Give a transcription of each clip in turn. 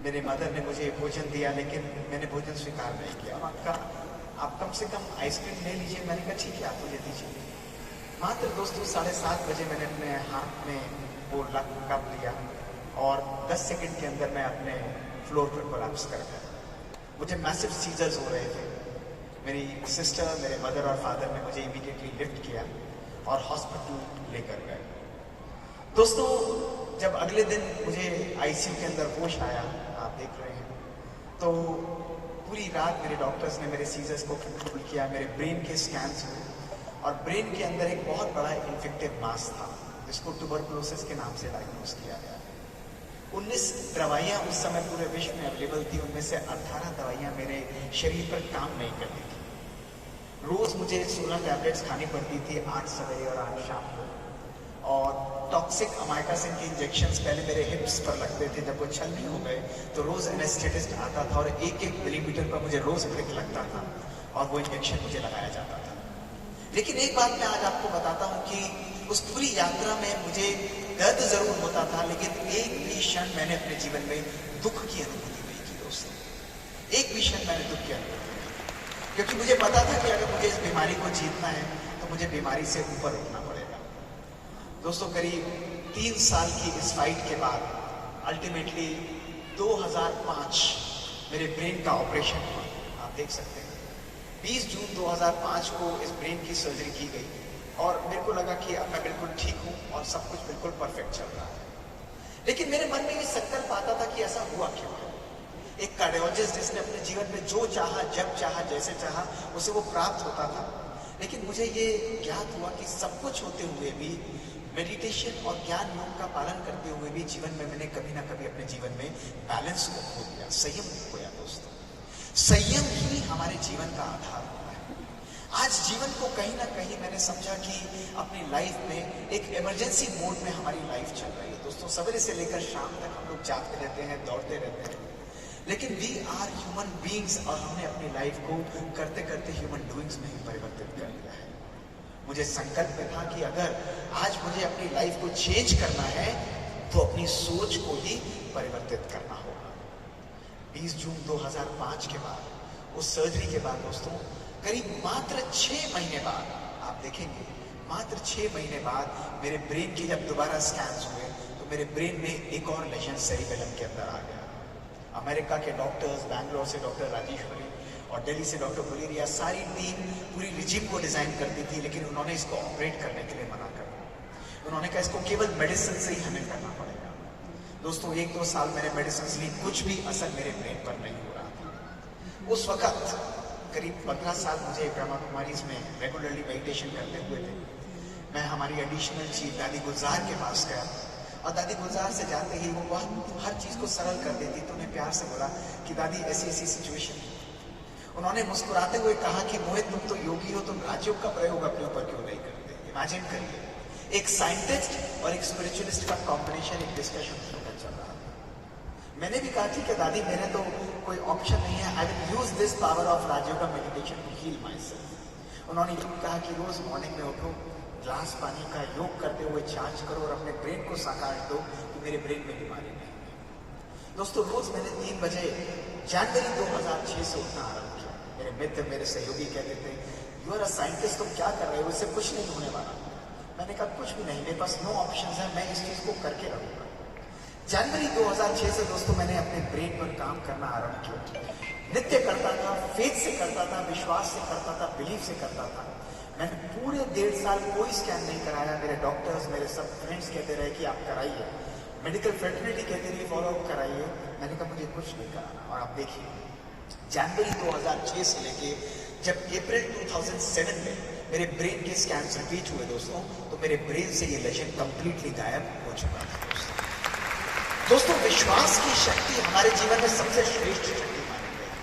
मेरे मदर ने मुझे भोजन दिया, लेकिन मैंने भोजन स्वीकार नहीं किया। उन्होंने कहा आप कम से कम आइसक्रीम ले लीजिए। मैंने कहा ठीक है, आप मुझे दीजिए। मात्र दोस्तों 7:30 बजे मैंने अपने हाथ में वो कप लिया और 10 सेकंड के अंदर मैं अपने फ्लोर पर कोलैप्स कर गया। मुझे मैसिव सीजर्स हो रहे थे। मेरी सिस्टर, मेरे मदर और फादर ने मुझे इमीडिएटली लिफ्ट किया और हॉस्पिटल लेकर गए। दोस्तों जब अगले दिन मुझे आईसीयू के अंदर होश आया, आप देख रहे हैं, तो पूरी रात मेरे डॉक्टर्स ने मेरे सीजर्स को कंट्रोल किया। मेरे ब्रेन के स्कैन्स हुए और ब्रेन के अंदर एक बहुत बड़ा इन्फेक्टिव मास था जिसको ट्यूबरकुलोसिस के नाम से डायग्नोज किया गया। 19 दवाइयां उस समय पूरे विश्व में अवेलेबल थी, उनमें से 18 दवाइयां मेरे शरीर पर काम नहीं करती थी। रोज मुझे 16 टैबलेट्स खानी पड़ती थी, 8 सवेरे और 8 शाम को। और टॉक्सिक अमाइकासिन के इंजेक्शंस पहले मेरे हिप्स पर लगते थे। जब वो छलनी हो गए तो रोज एनेस्थेटिस्ट आता था और 1-1 मिलीमीटर पर मुझे रोज प्रिक लगता था और वो इंजेक्शन मुझे लगाया जाता था। लेकिन एक बात मैं आज आपको बताता हूं कि उस पूरी यात्रा में मुझे दर्द जरूर होता था, लेकिन एक भी क्षण मैंने अपने जीवन में दुख की अनुभूति नहीं की दोस्तों। एक भी क्षण मैंने दुख की अनुभूति नहीं की, क्योंकि मुझे पता था कि अगर मुझे इस बीमारी को जीतना है तो मुझे बीमारी से ऊपर उठना पड़ेगा। दोस्तों करीब 3 साल की इस फाइट के बाद अल्टीमेटली 2005 मेरे ब्रेन का ऑपरेशन हुआ। आप देख सकते हैं 20 जून 2005 को इस ब्रेन की सर्जरी की गई और मेरे को लगा कि अब मैं बिल्कुल ठीक हूं और सब कुछ बिल्कुल परफेक्ट चल रहा है। लेकिन मेरे मन में ये संकल्प आता था कि ऐसा हुआ क्यों है। एक कार्डियोलॉजिस्ट जिसने अपने जीवन में जो चाहा, जब चाहा, जैसे चाहा, उसे वो प्राप्त होता था। लेकिन मुझे ये ज्ञात हुआ कि सब कुछ होते हुए भी, मेडिटेशन और ज्ञान योग का पालन करते हुए भी जीवन में मैंने कभी ना कभी अपने जीवन में बैलेंस को खो दिया, संयम को खोया। दोस्तों संयम ही हमारे जीवन का आधार होता है। आज जीवन को कहीं ना कहीं मैंने समझा कि अपनी लाइफ में एक इमरजेंसी मोड में हमारी लाइफ चल रही है। दोस्तों सवेरे से लेकर शाम तक हम लोग जागते रहते हैं, दौड़ते रहते हैं, लेकिन वी आर ह्यूमन बीइंग्स और हमने अपनी लाइफ को करते करते ह्यूमन डूइंग्स में ही परिवर्तित कर दिया है। मुझे संकल्प में था कि अगर आज मुझे अपनी लाइफ को चेंज करना है तो अपनी सोच को ही परिवर्तित करना होगा। 20 जून 2005 के बाद, उस सर्जरी के बाद दोस्तों, करीब मात्र 6 महीने बाद, आप देखेंगे मात्र 6 महीने बाद मेरे ब्रेन की जब दोबारा स्कैन्स हुए तो मेरे ब्रेन में एक और लेजन सेरिबेलम के अंदर आ गया। अमेरिका के डॉक्टर्स, बैंगलोर से डॉक्टर राजेश्वरी और दिल्ली से डॉक्टर बुलेरिया, सारी टीम पूरी रिजिम को डिजाइन करती थी, लेकिन उन्होंने इसको ऑपरेट करने के लिए मना कर दिया। उन्होंने कहा इसको केवल मेडिसिन से ही हमें करना पड़ेगा। दोस्तों 1-2 साल मैंने मेडिसिन ली, कुछ भी असर मेरे ब्रेन पर नहीं हो रहा था। उस वक्त करीब 15 साल मुझे ब्रह्मा कुमारीज में रेगुलरली मेडिटेशन करते हुए थे। मैं हमारी एडिशनल चीफ दादी गुलजार के पास गया और दादी गुलजार से जाते ही वो बहुत हर चीज को सरल कर देती, तो उन्हें प्यार से बोला कि दादी ऐसी ऐसी सिचुएशन है। उन्होंने मुस्कुराते हुए कहा कि मोहित तुम तो योगी हो, तुम राजयोग का प्रयोग अपने ऊपर क्यों नहीं करते। इमेजिन करिए एक साइंटिस्ट और एक स्पिरिचुअलिस्ट का कॉम्बिनेशन, एक डिस्कशन चल रहा था। मैंने भी कहा ठीक है दादी, मेरे तो कोई ऑप्शन नहीं है, I will use this power of Rajyoga meditation to heal myself. उन्होंने कहा कि रोज मॉर्निंग में उठो, ग्लास पानी का योग करते हुए चार्ज करो और अपने ब्रेन को साकार दो कि मेरे ब्रेन में बीमारी नहीं है। दोस्तों रोज मैंने 3 बजे जनवरी 2006 से उठना आरंभ किया। मेरे मित्र, मेरे सहयोगी कहते थे यू आर अ साइंटिस्ट, तुम क्या कर रहे हो, इससे कुछ नहीं होने वाला। मैंने कहा कुछ भी नहीं, मेरे पास नो ऑप्शन है, मैं इस चीज को करके रहूंगा। जनवरी 2006 से दोस्तों मैंने अपने ब्रेन पर काम करना आरंभ किया। नित्य करता था, फेथ से करता था, विश्वास से करता था, बिलीफ से करता था। मैंने पूरे 1.5 साल कोई स्कैन नहीं कराया। मेरे डॉक्टर्स, मेरे सब फ्रेंड्स कहते रहे कि आप कराइए, मेडिकल फ्रेटर्निटी कहते रही फॉलो अप कराइए। मैंने कहा मुझे कुछ नहीं कराना। और आप देखिए जनवरी 2006 से लेके जब अप्रैल 2007 में मेरे ब्रेन के स्कैन्स रिपीट हुए दोस्तों, तो मेरे ब्रेन से ये लेजन कंप्लीटली गायब हो चुका था। दोस्तों विश्वास की शक्ति हमारे जीवन में सबसे श्रेष्ठ शक्ति मानी गई है।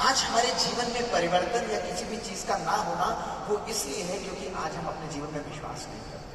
आज हमारे जीवन में परिवर्तन या किसी भी चीज का ना होना वो इसलिए है क्योंकि आज हम अपने जीवन में विश्वास नहीं करते।